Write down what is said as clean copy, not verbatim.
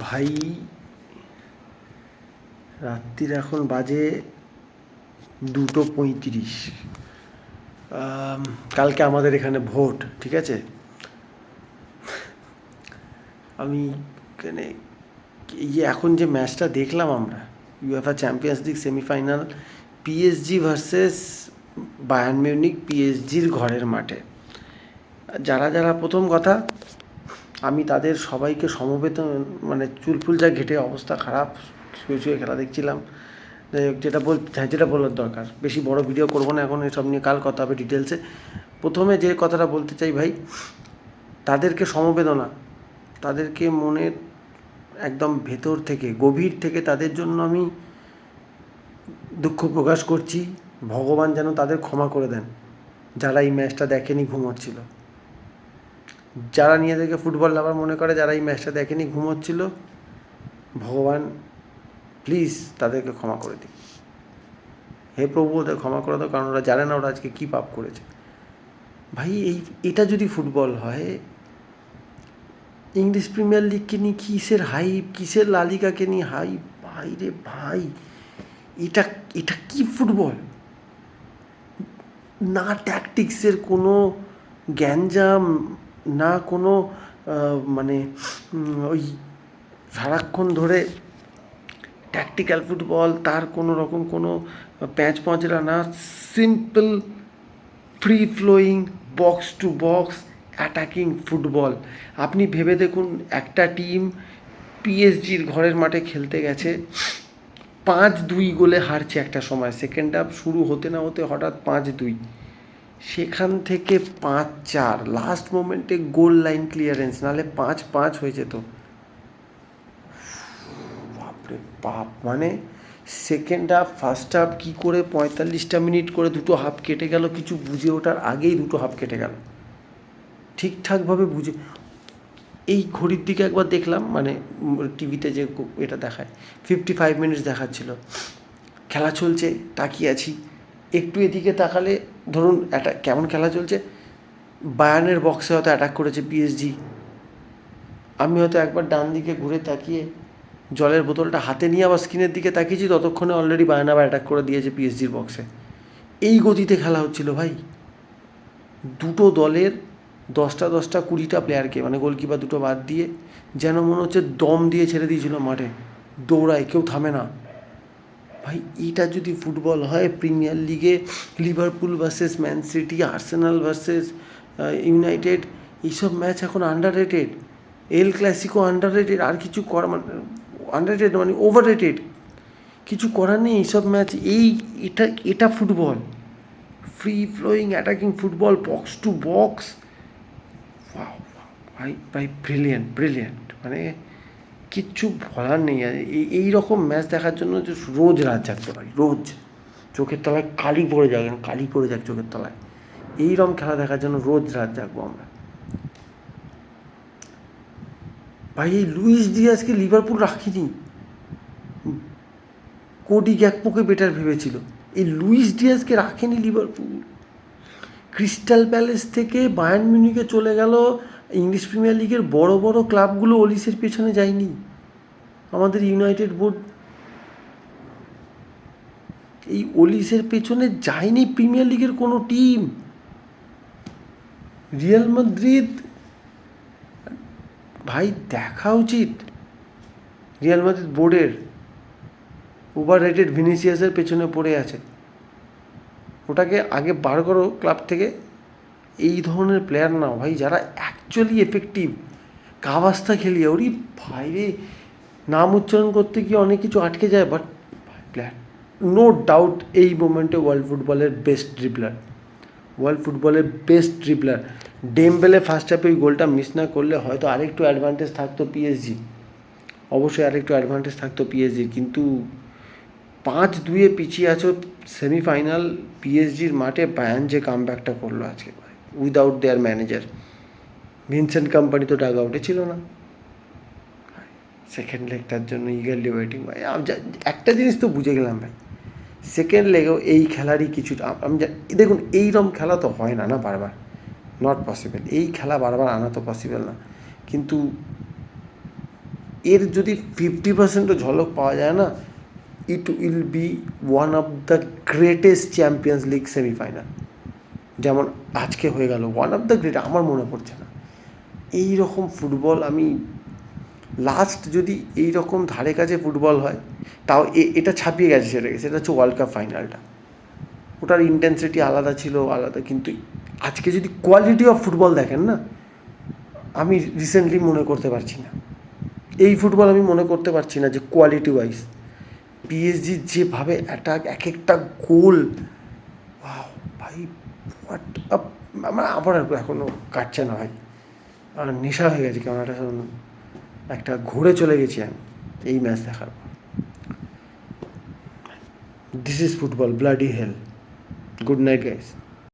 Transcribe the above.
ভাই রাত্রির এখন বাজে 2:35। কালকে আমাদের এখানে ভোট, ঠিক আছে? আমি এখানে এই যে এখন যে ম্যাচটা দেখলাম আমরা, UEFA champions league semifinal, PSG versus Bayern Munich, পিএসজির ঘরের মাঠে। যারা যারা, প্রথম কথা, আমি তাদের সবাইকে সমবেত, মানে চুলফুল যা ঘেটে অবস্থা খারাপ, শুয়ে শুয়ে খেলা দেখছিলাম। যেটা বলার দরকার, বেশি বড় ভিডিও করবো না এখন, এসব নিয়ে কাল কথা হবে ডিটেলসে। প্রথমে যে কথাটা বলতে চাই ভাই, তাদেরকে সমবেদনা, তাদেরকে মনের একদম ভেতর থেকে, গভীর থেকে তাদের জন্য আমি দুঃখ প্রকাশ করছি। ভগবান যেন তাদের ক্ষমা করে দেন, যারা এই ম্যাচটা দেখেনি, ঘুমোচ্ছিল। যারা নিজেদেরকে ফুটবল লাভার মনে করে, যারা এই ম্যাচটা দেখেনি, ঘুমোচ্ছিল, ভগবান প্লিজ তাদেরকে ক্ষমা করে দিন। হে প্রভু, ওদের ক্ষমা করে দাও, কারণ ওরা জানে না ওরা আজকে কী পাপ করেছে। ভাই এটা যদি ফুটবল হয়, ইংলিশ প্রিমিয়ার লিগকে নিয়ে কিসের হাইপ, কিসের লা লিগাকে নিয়ে হাইপ? ভাই রে ভাই, এটা এটা কি ফুটবল? না ট্যাকটিক্সের কোনো গ্যাঞ্জাম, না কোনো মানে ওই সারাক্ষণ ধরে ট্যাকটিক্যাল ফুটবল, তার কোনো রকম কোনো প্যাঁচ পঁচড়া না, simple free flowing box to box attacking football. আপনি ভেবে দেখুন, একটা টিম পিএসজির ঘরের মাঠে খেলতে গেছে, 5-2 গোলে হারছে একটা সময়, সেকেন্ড হাফ শুরু হতে না হতে হঠাৎ 5-2, সেখান থেকে 5-4, লাস্ট মোমেন্টে গোল লাইন ক্লিয়ারেন্স, নাহলে 5-5 হয়ে যেত। বাপরে বাপ, মানে সেকেন্ড হাফ ফার্স্ট হাফ কী করে 45টা মিনিট করে দুটো হাফ কেটে গেল, কিছু বুঝে ওঠার আগেই দুটো হাফ কেটে গেল ঠিকঠাকভাবে বুঝে। এই ঘড়ির দিকে একবার দেখলাম, মানে টিভিতে যে এটা দেখায়, 55 মিনিটস দেখাচ্ছিল, খেলা চলছে, তাকিয়ে আছি, একটু এদিকে তাকালে ধরুন একটা কেমন খেলা চলছে, বায়ার্নের বক্সে হয়তো অ্যাটাক করেছে পিএসজি, আমি হয়তো একবার ডান দিকে ঘুরে তাকিয়ে জলের বোতলটা হাতে নিয়ে আবার স্ক্রিনের দিকে তাকিয়েছি, ততক্ষণে অলরেডি বায়ার্ন আবার অ্যাটাক করে দিয়েছে পিএসজির বক্সে। এই গতিতে খেলা হচ্ছিল ভাই, দুটো দলের 10টা 20টা প্লেয়ারকে, মানে গোলকিপার দুটো বাদ দিয়ে, যেন মনে হচ্ছে দম দিয়ে ছেড়ে দিয়েছিল মাঠে, দৌড়ায়, কেউ থামে না। ভাই এটা যদি ফুটবল হয়, প্রিমিয়ার লিগে Liverpool versus Man City, Arsenal versus United, এইসব ম্যাচ এখন underrated. El Clasico underrated, আর কিছু করা মানে আন্ডার রেটেড মানে ওভার রেটেড, কিছু করার নেই এইসব ম্যাচ। এটা football, free flowing attacking football, box to box. ভাই ভাই ব্রিলিয়েন্ট ব্রিলিয়েন্ট, মানে কিচ্ছু বলার নেই। এই রকম ম্যাচ দেখার জন্য যে রোজ রাত জাগতে পারি, রোজ চোখের তলায় কালি পড়ে যাক, কালি পড়ে যাক চোখের তলায়, এইরকম খেলা দেখার জন্য রোজ রাত জাগবো আমরা। ভাই এই লুইস ডিয়াজকে লিভারপুল রাখিনি, কোডি গ্যাকপোকে বেটার ভেবেছিল, এই লুইস ডিয়াজকে রাখেনি লিভারপুল। ক্রিস্টাল প্যালেস থেকে বায়ার্ন মিউনিখে চলে গেল, ইংলিশ প্রিমিয়ার লিগের বড় বড় ক্লাবগুলো ওলিসের পেছনে যায়নি। আমাদের ইউনাইটেড বোর্ড এই ওলিসের পেছনে যায়নি প্রিমিয়ার লিগের কোনো টিম। রিয়াল মাদ্রিদ, ভাই দেখা উচিত রিয়াল মাদ্রিদ বোর্ডের, ওভার রেটেড ভিনিসিয়াসের পেছনে পড়ে আছে, ওটাকে আগে বার করো ক্লাব থেকে। এই ধরনের প্লেয়ার নাও ভাই, যারা অ্যাকচুয়ালি এফেক্টিভ। কাভাস্তা খেলিয়ে, ওরই ভাই রে, নাম উচ্চারণ করতে গিয়ে অনেক কিছু আটকে যায়, বাট প্লেয়ার নো ডাউট এই মোমেন্টে ওয়ার্ল্ড ফুটবলের বেস্ট ড্রিবলার, ওয়ার্ল্ড ফুটবলের বেস্ট ড্রিবলার। ডেমবেলে ফার্স্ট হাফে ওই গোলটা মিস না করলে হয়তো আরেকটু অ্যাডভান্টেজ থাকতো পিএসজি, অবশ্যই আরেকটু অ্যাডভান্টেজ থাকতো পিএসজির, কিন্তু 5-2 পিছিয়ে আছো সেমিফাইনাল পিএসজির মাঠে, বায়ার্ন যে কামব্যাকটা করলো আজকে ভাই, উইদাউট দেয়ার ম্যানেজার ভিনসেন্ট কম্পানি তো ডাগ আউটে ছিল না, সেকেন্ড লেগটার জন্য ইগারলি ওয়েটিং। ভাই একটা জিনিস তো বুঝে গেলাম ভাই, সেকেন্ড লেগেও এই খেলারই কিছুটা, আমি দেখুন এইরকম খেলা তো হয় না, বারবার, নট পসিবল, এই খেলা বারবার আনা তো পসিবল না, কিন্তু এর যদি 50%ও ঝলক পাওয়া যায় না, it will be one of the greatest champions league semifinal. যেমন আজকে হয়ে গেল, ওয়ান অফ দ্য গ্রেট, আমার মনে পড়ছে না। এই রকম ফুটবল আমি লাস্ট যদি এই রকম ধারে কাছে ফুটবল হয়, তাও এটা ছাপিয়ে গেছে, সেটা হচ্ছে ওয়ার্ল্ড কাপ ফাইনালটা। ওটার ইন্টেন্সিটি আলাদা ছিল, আলাদা, কিন্তু আজকে যদি কোয়ালিটি অফ ফুটবল দেখেন না, আমি রিসেন্টলি মনে করতে পারছি না, এই ফুটবল আমি মনে করতে পারছি না যে কোয়ালিটি ওয়াইজ পিএসজি যেভাবে অ্যাটাক, এক একটা গোল, ভাই হোয়াট আপ, আমার এখনও কাটছে না ভাই, আর নেশা হয়ে গেছে কেমন একটা ঘুরে চলে গেছি আমি এই ম্যাচ দেখার পর। This is football, bloody hell. Good night guys.